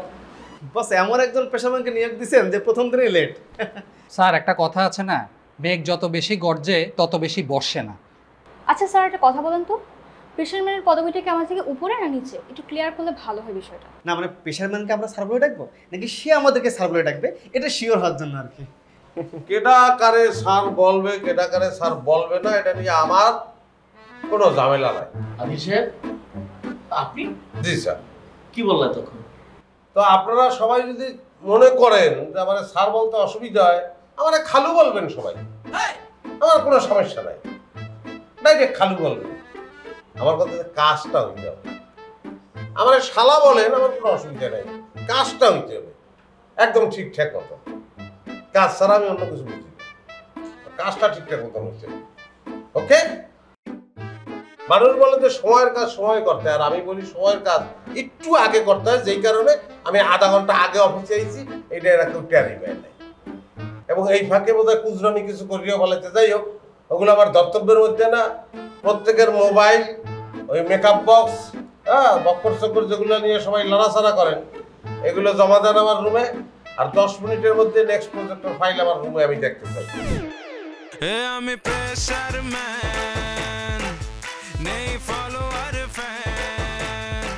বস এমন একজন প্রেশার ম্যানকে নিয়োগ দিয়েছেন যে প্রথম দিনই লেট। স্যার একটা কথা আছে না, মেঘ যত বেশি গর্জে তত বেশি বর্ষে না। আচ্ছা স্যার, একটা কথা বলেন তো, প্রেশারম্যানের পদবিটা কি আমার থেকে উপরে না নিচে? একটু ক্লিয়ার করলে ভালো হয় বিষয়টা। না মানে প্রেশার ম্যানকে আমরা স্যার বলে ডাকবো নাকি সে আমাদেরকে স্যার বলে ডাকবে, এটা শিওর হওয়ার জন্য আর কি। কেডা কারে স্যার বলবে, কেডা কারে স্যার বলবে না, এটা নিয়ে আমার কোনো ঝামেলা নাই। আদিল সাহেব, আপনি? জি স্যার। কি বললেন তখন? তো আপনারা সবাই যদি মনে করেন যে আমার স্যার বলতে অসুবিধা হয়, আমার খালু বলবেন সবাই, আমার কোনো সমস্যা নাই, ডাইরেক্ট খালু বলবেন। আমার কথা কাজটা হইতে হবে। আমার শালা বলেন, আমার কোনো অসুবিধা নেই, কাজটা হইতে হবে একদম ঠিকঠাক মতো। কাজ ছাড়া আমি অন্য কিছু বুঝি না, কাজটা ঠিকঠাক মতো হচ্ছে। ওকে? মানুষ বলে যে সময়ের কাজ সময় করতে, আর আমি বলি সময়ের কাজ একটু আগে করতে হয়, যেই কারণে আমি আধা ঘন্টা আগে অফিসে আইছি, এটা এরা কেউ টেরই পায় নাই। এবং এই ফাঁকে বোধহয় কুজরামি কিছু করিও বলাতে, যাই হোক, ওগুলো আমার দপ্তব্যের মধ্যে না। প্রত্যেকের মোবাইল, ওই মেকআপ বক্স, হ্যাঁ, বক্কর চক্কর যেগুলো নিয়ে সবাই লড়াচড়া করেন, এগুলো জমা দেন আমার রুমে। আর 10 মিনিটের মধ্যে নেক্সট প্রজেক্টের ফাইল আমার রুমে আমি দেখতে চাই। আমি প্রেশার ম্যান, নেই ফলোয়ার ফ্যান।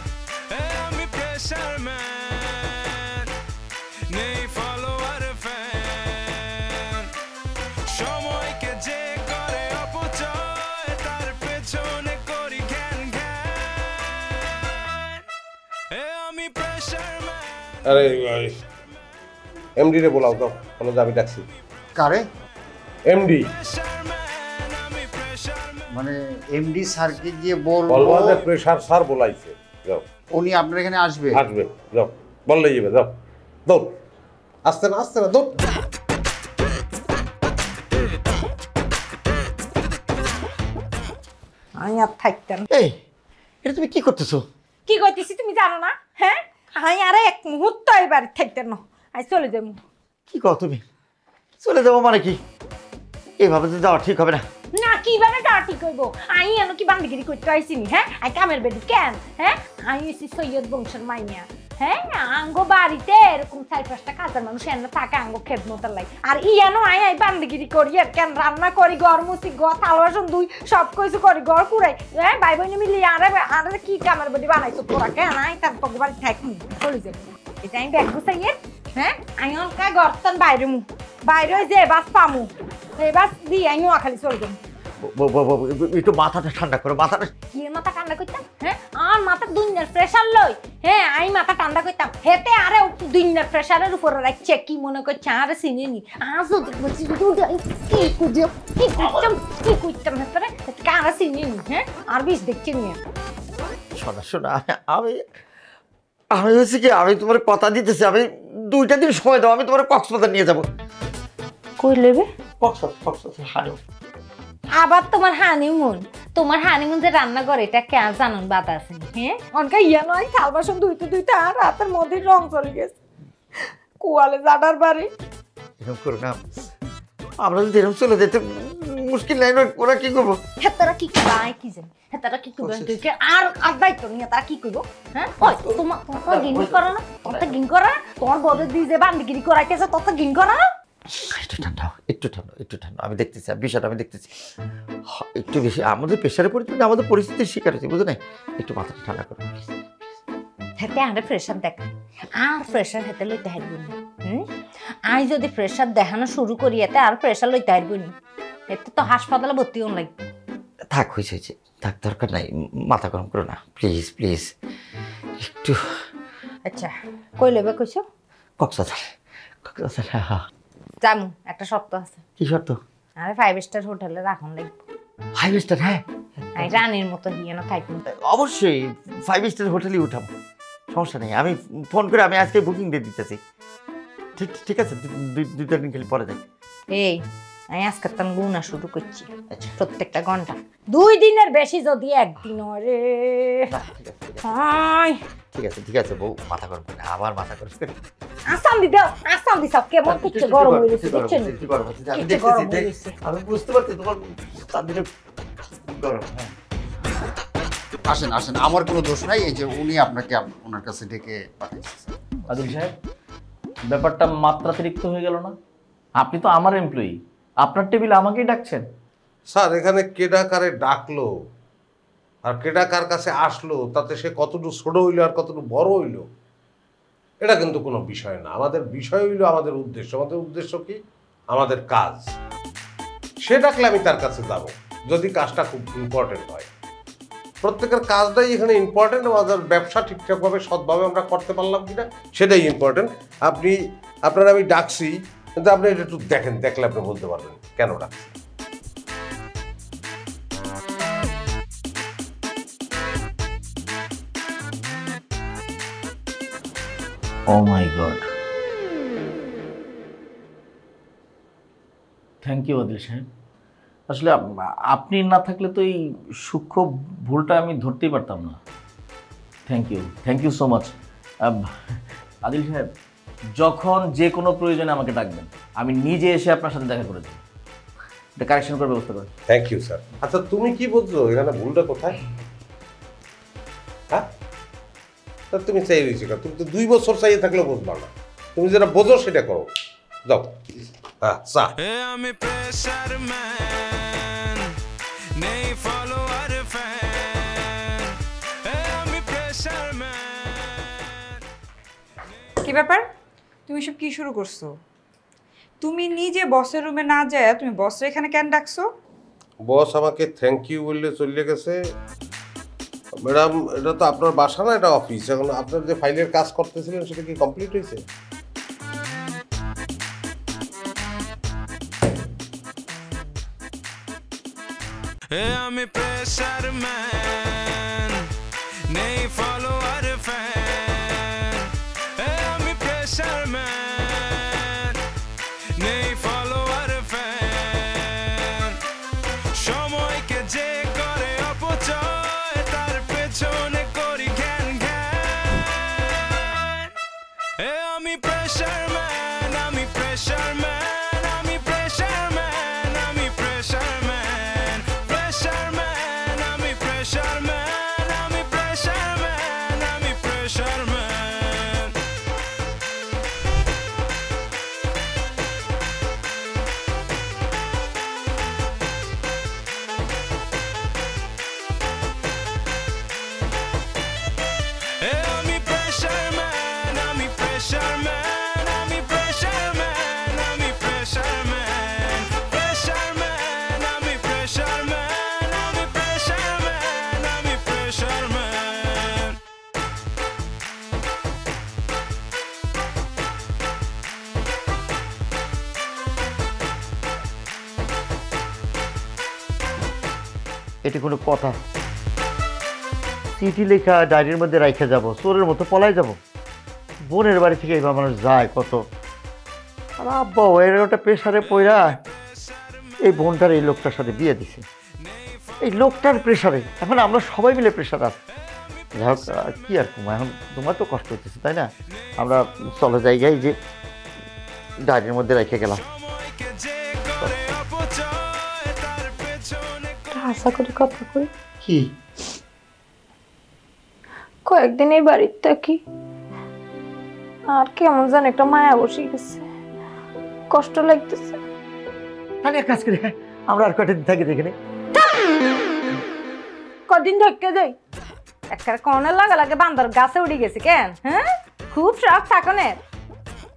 আমি প্রেশার ম্যান, নেই ফলোয়ার ফ্যান। সময়কে যে করে অপচয়, তার পেছনে করি জ্ঞান জ্ঞান। আমি প্রেশার ম্যান। আরে এমডি রে বলাও তো, বলো যে আমি ডাকছি। কারে? এমডি। মানে এমডি স্যারকে গিয়ে বলবো বলবো যে প্রেসার স্যার বলাইছে, যাও। উনি আপনার এখানে আসবে? আসবে, যাও, বললেই যাবে, যাও, দৌড়। আসতে না, আসতে না, দৌড়। আমি আর থাকতাম। এই, এটা তুমি কি করতেছো? কি করতেছি তুমি জানো না? হ্যাঁ, আমি আর এক মুহূর্ত এই বাড়ি থাকতাম না, আমি চলে যাবো। কি কর তুমি? চলে যাবো মানে কি? এইভাবে তো যাওয়া ঠিক হবে না। না, কিভাবে যাওয়া ঠিক হইব? আমি এনো কি বান্দিগিরি করতে আইসিনি? হ্যাঁ, আমি কামের বেডি কেন? হ্যাঁ, আমি হইছি সৈয়দ বংশের মাইয়া। হ্যাঁ, আঙ্গো বাড়িতে এরকম 4-5টা কাজের মানুষ এনে থাকে আঙ্গো খেদমতের লাই। আর ইয়ানো আই বান্দিগিরি করি আর কেন? রান্না করি, ঘর মুছি, ঘর থাল বাসন ধুই, সব কিছু করি, ঘর কুড়াই। হ্যাঁ, ভাই বোন মিলিয়ে আরে কি কামের বেডি বানাইছো তোরা? কেন আই তার তোকে বাড়ি থাকি চলে যাবো। এটা আমি ব্যাগ গুছাইয়ে, হ্যাঁ, আমি অনকা গর্তন বাইরে বাইরে যে বাস পামু, এই বাস দিয়ে আমি খালি চলে যাবো। একটু মাথাটা ঠান্ডা করো, মাথাটা। কি মাথা ঠান্ডা করতাম? হ্যাঁ, আর মাথা দুনিয়ার প্রেশার লই। হ্যাঁ, আমি মাথা ঠান্ডা করতাম হেতে আরে দুনিয়ার প্রেশারের উপরে রাখছে। কি মনে করছে আরে চিনি আজ কি করতাম হেতে আরে চিনি। হ্যাঁ, আর বিষ দেখছি নিয়ে শোনা শোনা, আমি হয়েছে কি, আমি তোমার কথা দিতেছি, আমি 2টা দিন সময় দাও, আমি তোমার কক্সবাজার নিয়ে যাবো। কই লেবে? কক্সবাজার হানিমুন। আবার তোমার হানিমুন যে রান্না করে এটা কে জানুন বাতা আছে? হ্যাঁ, অনকা ইয়া নয়, থাল বাসন ধুইতে আর রাতের মধ্যে রং চলে গেছে। কুয়ালে জাডার বাড়ি এরকম করো না, আমরা যদি এরকম চলে যেতে মুশকিল নাই, ওরা কি করবো? হেতারা কি করবো? আয় কি জানি হেতারা কি করবো? আর দায়িত্ব নিয়ে তারা কি করবো? হ্যাঁ, তোমার গিন করো না, তোমার গিন করা, তোমার বড় দিয়ে যে বান্দিগিরি করাইতেছে তত গিন করা না। একটু ঠান্ডা আমি দেখতেছি বিষয়টা আমি দেখতেছি। একটু বেশি আমাদের প্রেশারে পড়েছি, আমাদের পরিস্থিতির শিকার হয়েছে, বুঝো না? একটু মাথাটা ঠান্ডা করো। হেতে আরে প্রেশার দেখ আর প্রেশার হেতে লইতে হারবি না। আই যদি প্রেশার দেখানো শুরু করি এতে আর প্রেশার লইতে হারবি না, এতে তো হাসপাতালে ভর্তি হন লাগবে। থাক, হয়েছে, থাক, দরকার নাই, মাথা গরম করো না প্লিজ একটু। আচ্ছা কই লেবে কইছো? কক্সবাজার। হ্যাঁ। জামু, একটা শর্ত আছে। কি শর্ত? আরে 5 স্টার হোটেলে রাখুন লাগবে। 5 স্টার? হ্যাঁ, আই রানীর মতো হিয়ানো থাকবো। অবশ্যই 5 স্টার হোটেলই উঠাবো, সমস্যা নেই। আমি ফোন করে আমি আজকে বুকিং দিয়ে দিতেছি। ঠিক আছে, 2 দিন খালি পরে যাই। এই আমি আজকে তো গুণা শুরু করছি প্রত্যেকটা ঘন্টা, 2 দিনের বেশি যদি একদিন রে। ঠিক আছে বউ, মাথা গরম করে আবার মাথা গরম করে। আসাম দিদাও কেমন কিছু গরম হয়ে গেছে দেখছেন? আমি বুঝতে পারছি তোমার তাদের গরম। আসেন, আমার কোনো দোষ নাই। এই যে উনি আপনাকে ওনার কাছে ডেকে পাঠিয়েছে। আদিল সাহেব, ব্যাপারটা মাত্রাতিরিক্ত হয়ে গেল না? আপনি তো আমার এমপ্লয়ি, আপনার টেবিলে আমাকেই ডাকছেন। স্যার, এখানে কেডা কারে ডাকলো আর কেডা কার কাছে আসলো তাতে সে কতটুকু ছোট হইলো আর কতটুকু বড় হইলো এটা কিন্তু কোনো বিষয় না। আমাদের বিষয় হইলো আমাদের উদ্দেশ্য। আমাদের উদ্দেশ্য কি? আমাদের কাজ। সে ডাকলে আমি তার কাছে যাব যদি কাজটা খুব ইম্পর্টেন্ট হয়। প্রত্যেকের কাজটাই এখানে ইম্পর্টেন্ট। আমাদের ব্যবসা ঠিকঠাকভাবে সৎভাবে আমরা করতে পারলাম কিনা সেটাই ইম্পর্টেন্ট। আপনারা আমি ডাকছি, কিন্তু আপনি এটা একটু দেখলে আপনি বলতে পারবেন কেন ডাকছি। Oh my God. Thank you Adil সাহেব। আসলে আপনি না থাকলে তো এই সূক্ষ্ম ভুলটা আমি ধরতেই পারতাম না। Thank you so much. Adil সাহেব, যখন যে কোনো প্রয়োজনে আমাকে ডাকবেন, আমি নিজে এসে আপনার সাথে দেখা করে দেব। এটা কারেকশন করার ব্যবস্থা করেন। Thank you sir. আচ্ছা, তুমি কি বুঝছো এখানে ভুলটা কোথায়? হ্যাঁ, তা তুমি চাই রয়েছে, তুমি তো 2 বছর চাইয়ে থাকলেও বুঝবা না। তুমি যেটা বোঝো সেটা করো, যাও। হ্যাঁ, চা। আমি প্রেসার ম্যান, নেই ফলোয়ার ফ্যান, আমি প্রেসার ম্যান। কি ব্যাপার, তুমি সব কি শুরু করছো? তুমি নিজে বসের রুমে না যায় তুমি বসের এখানে কেন ডাকছো? বস আমাকে থ্যাংক ইউ বললে চলে গেছে। ম্যাডাম, এটা তো আপনার বাসা না, এটা অফিস। এখন আপনার যে ফাইলের কাজ করতেছিলেন সেটা কি কমপ্লিট হয়েছে? আমি প্রেসার ম্যান, নেই ফলোয়ার ফ্যান, আমি প্রেসার ম্যান, নেই ফলোয়ার ফ্যান। সময়কে যে করে অপচয় তার পেছনে করি ঘ্যান ঘ্যান। আমি প্রেসার ম্যান, আমি প্রেসার ম্যান, আমি প্রেসার ম্যান, আমি প্রেসার ম্যান, প্রেসার ম্যান, আমি প্রেসার ম্যান, আমি প্রেসার ম্যান, আমি প্রেসার ম্যান। আমি প্রেসার ম্যান, আমি প্রেসার ম্যান, আমি প্রেসার ম্যান, আমি প্রেসার ম্যান, প্রেসার ম্যান, আমি প্রেসার ম্যান, আমি প্রেসার ম্যান, আমি প্রেসার ম্যান। এটা কোনো কথা? চিঠি লেখা ডায়েরির মধ্যে রাইখে যাব, চোরের মতো পলাই যাব? বোনের বাড়ি থেকে এইভাবে মানুষ যায় কত? আর আব্বা এর ওটা প্রেশারে পড়া এই বোনটার এই লোকটার সাথে বিয়ে দিছে। এই লোকটার প্রেশারে এখন আমরা সবাই মিলে প্রেশার আছি। যাই হোক, কি আর কুমা, এখন তোমার তো কষ্ট হচ্ছে তাই না? আমরা চলো জায়গায় যে ডায়েরির মধ্যে রেখে গেলাম। আশা করি কথা কই। কি? কয়েকদিন এই বাড়ির থাকি আর কেমন যেন একটা মায়া বসে গেছে, কষ্ট লাগতেছে। তাহলে এক কাজ করি, আমরা আর কয়টা দিন থাকি এখানে। কদিন ঢুকে যাই একটা কনের লাগে বান্দর গাছে উড়ে গেছে কেন? হ্যাঁ, খুব শখ থাকনের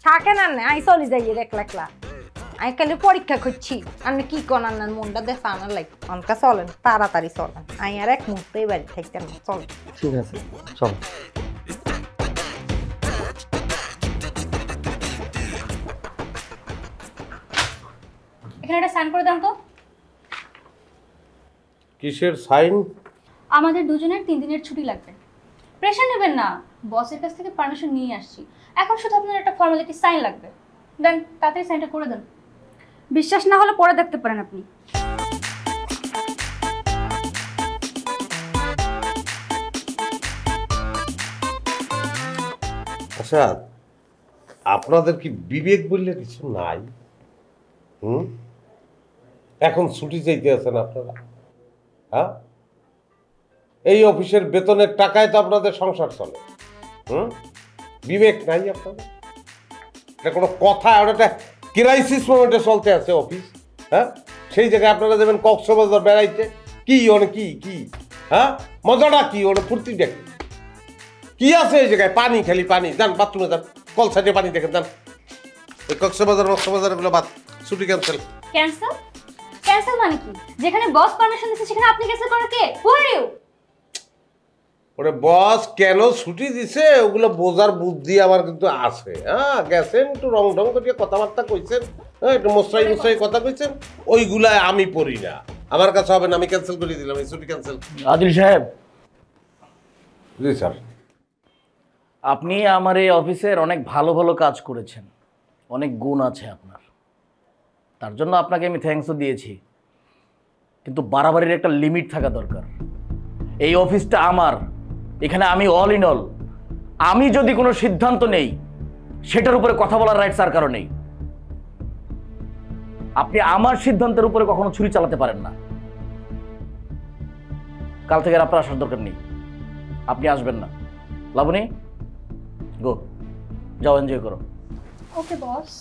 থাকেন আর না, আই চলে যাই একলা একলা। আমি খালি পরীক্ষা করছি আপনি কি কোন আনার মনটা দেখা আনার লাগে। অনকা চলেন, তাড়াতাড়ি চলেন, আমি আর এক মুহূর্তে বাড়ি থাকতেন না, চলেন। ঠিক আছে, চল। এখানে একটা সাইন করে দেন তো। কিসের সাইন? আমাদের দুজনের 3 দিনের ছুটি লাগবে। প্রেশার নেবেন না, বসের কাছ থেকে পারমিশন নিয়ে আসছি। এখন শুধু আপনার একটা ফর্মালিটি সাইন লাগবে। দেন, তাড়াতাড়ি সাইনটা করে দেন। বিশ্বাস না হলে পরে দেখতে পারেন আপনি। আচ্ছা, আপনাদের কি বিবেক বললে কিছু নাই? এখন ছুটি চাইতে আছেন আপনারা? হ্যাঁ, এই অফিসের বেতনের টাকায় তো আপনাদের সংসার চলে। বিবেক নাই আপনাদের? এটা কোনো কথা? ওটা ক্রাইসিস মোমেন্টে চলতে আছে অফিস। হ্যাঁ, সেই জায়গায় আপনারা যাবেন কক্সবাজার বেড়াইতে। কি ওনে কি কি হ্যাঁ, মজাটা কি? ওটা ফুর্তিটা কি? কি আছে এই জায়গায়? পানি, খালি পানি। যান বাথরুমে যান, কল সাইডে পানি দেখেন, যান। ওই কক্সবাজার এগুলো বাদ, ছুটি ক্যান্সেল। ক্যান্সেল? ক্যান্সেল মানে কি? যেখানে বস পারমিশন দিচ্ছে সেখানে আপনি ক্যান্সেল করেন কে? হু আর ইউ? ওরে বস কেন ছুটি দিছে ওগুলো বোঝার বুদ্ধি আমার কিন্তু আছে। হ্যাঁ, গেছেন একটু রং ঢং করে কথাবার্তা কইছেন, হ্যাঁ, একটু মশাই কথা কইছেন, ওইগুলা আমি পড়ি না, আমার কাছে হবে না। আমি ক্যান্সেল করে দিলাম, এই ছুটি ক্যান্সেল। আদিল সাহেব। জি স্যার। আপনি আমার এই অফিসের অনেক ভালো ভালো কাজ করেছেন, অনেক গুণ আছে আপনার, তার জন্য আপনাকে আমি থ্যাঙ্কসও দিয়েছি। কিন্তু বাড়াবাড়ির একটা লিমিট থাকা দরকার। এই অফিসটা আমার, এখানে আমি অল ইন অল। আমি যদি কোনো সিদ্ধান্ত নেই সেটার উপরে কথা বলার রাইটস আর কারো নেই। আপনি আমার সিদ্ধান্তের উপরে কখনো ছুরি চালাতে পারেন না। কাল থেকে আর আপনার আসার দরকার নেই, আপনি আসবেন না। লাবণী, গো, যাও, এনজয় করো। ওকে বস।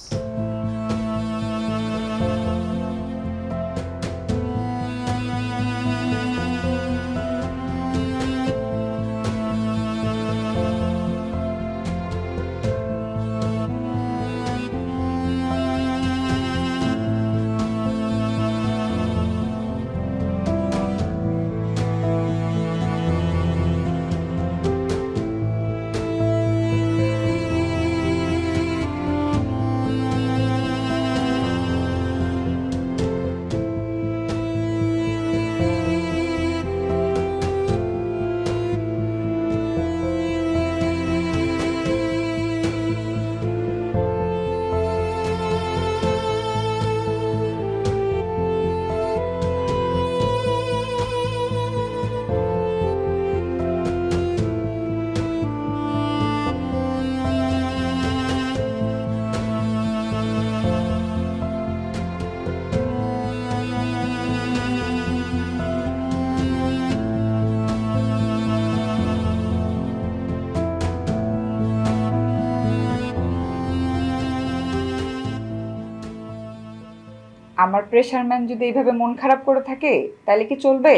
আমার প্রেশার ম্যান যদি এইভাবে মন খারাপ করে থাকে তাহলে কি চলবে?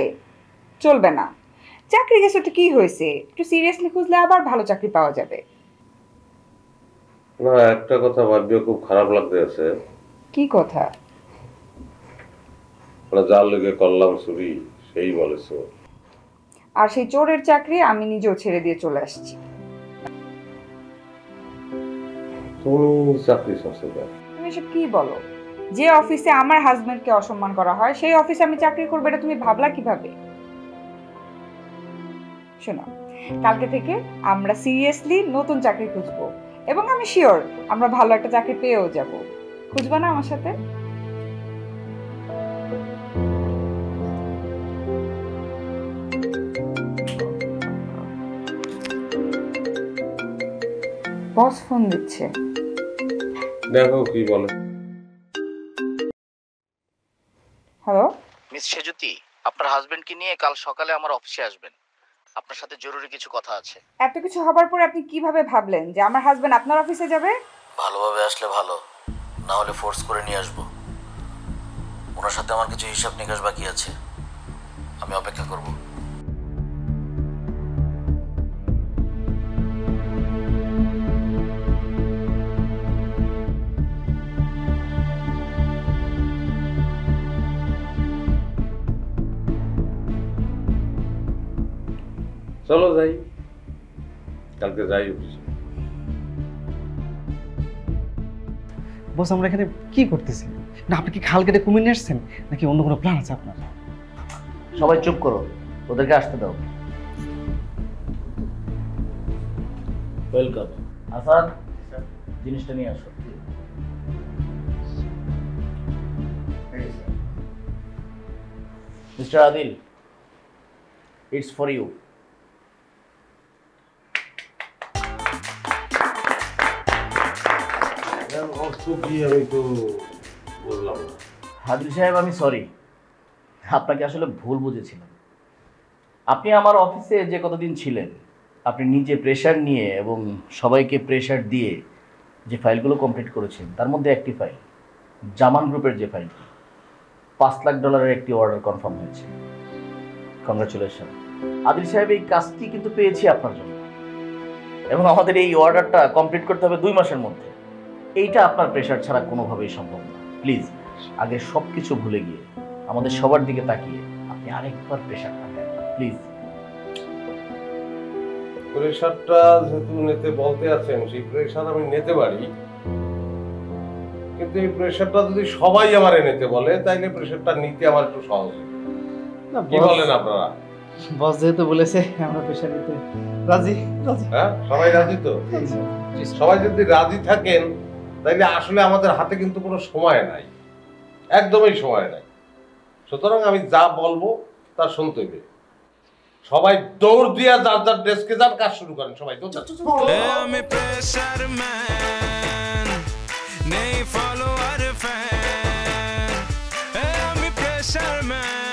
চলবে না। চাকরি গেছে তো কি হয়েছে, একটু সিরিয়াসলি খুঁজলে আবার ভালো চাকরি পাওয়া যাবে। না, একটা কথা ভাবিও খুব খারাপ লাগতে আছে। কি কথা? যার লেগে করলাম চুরি সেই বলেছো। আর সেই চোরের চাকরি আমি নিজেও ছেড়ে দিয়ে চলে আসছি। তুমি চাকরি ছাড়ছো কেন? তুমি এসব কি বলো? যে অফিসে আমার হাজবেন্ডকে অসম্মান করা হয় সেই অফিসে আমি চাকরি করবো, এটা তুমি ভাবলা কিভাবে? শোনো, কালকে থেকে আমরা সিরিয়াসলি নতুন চাকরি খুঁজবো এবং আমি শিওর আমরা ভালো একটা চাকরি পেয়েও যাব। খুঁজবা না আমার সাথে? বস ফোন দিচ্ছে, দেখো কি বলে। হ্যালো মিস সেজুতি, আপনার হাজবেন্ডকে নিয়ে কাল সকালে আমার অফিসে আসবেন, আপনার সাথে জরুরি কিছু কথা আছে। এত কিছু হবার পরে আপনি কিভাবে ভাবলেন যে আমার হাজবেন্ড আপনার অফিসে যাবে? ভালোভাবে আসলে ভালো, না হলে ফোর্স করে নিয়ে আসবো। ওনার সাথে আমার কিছু হিসাব নিকাশ বাকি আছে, আমি অপেক্ষা করব। চলো যাই, কালকে যাই অফিসে। বস আমরা এখানে কি করতেছি? না আপনি কি খাল কেটে কুমির নিয়ে আসছেন নাকি অন্য কোনো প্ল্যান আছে আপনার? সবাই চুপ করো, ওদেরকে আসতে দাও। ওয়েলকাম। আসাদ, জিনিসটা নিয়ে আসো। Mister Adil, it's for you. Adil সাহেব, আমি সরি, আপনাকে আসলে ভুল বুঝেছিলাম। আপনি আমার অফিসে যে কতদিন ছিলেন, আপনি নিজে প্রেশার নিয়ে এবং সবাইকে প্রেশার দিয়ে যে ফাইলগুলো কমপ্লিট করেছেন, তার মধ্যে একটি ফাইল, জামান গ্রুপের যে ফাইল, $5 লাখ একটি অর্ডার কনফার্ম হয়েছে। কংগ্রাচুলেশন। আদিল সাহেব, এই কাজটি কিন্তু পেয়েছি আপনার জন্য, এবং আমাদের এই অর্ডারটা কমপ্লিট করতে হবে 2 মাসের মধ্যে। এইটা আপনার প্রেশার ছাড়া কোনোভাবেই সম্ভব না। প্লিজ আগে সব কিছু ভুলে গিয়ে আমাদের সবার দিকে তাকিয়ে আপনি আরেকবার প্রেশারটা নেন, প্লিজ। প্রেশারটা যেহেতু নিতে বলতে আছেন, সেই প্রেশার আমি নিতে পারি, কিন্তু এই প্রেশারটা যদি সবাই আমারে নিতে বলে তাইলে প্রেশারটা নিতে আমার একটু সহজ হবে। কি বলেন আপনারা? বস যেহেতু বলেছে আমরা প্রেশার নিতে রাজি। হ্যাঁ, সবাই রাজি তো? সবাই যদি রাজি থাকেন তাইলে আসলে আমাদের হাতে কিন্তু কোনো সময় নাই, একদমই সময় নাই। সুতরাং আমি যা বলবো তা শুনতে হবে। সবাই দৌড় দিয়া যার যার ডেস্কে যান, কাজ শুরু করেন সবাই। তো আমি প্রেশার ম্যান, নেই ফলোয়ার ফ্যান, আমি প্রেশার ম্যান।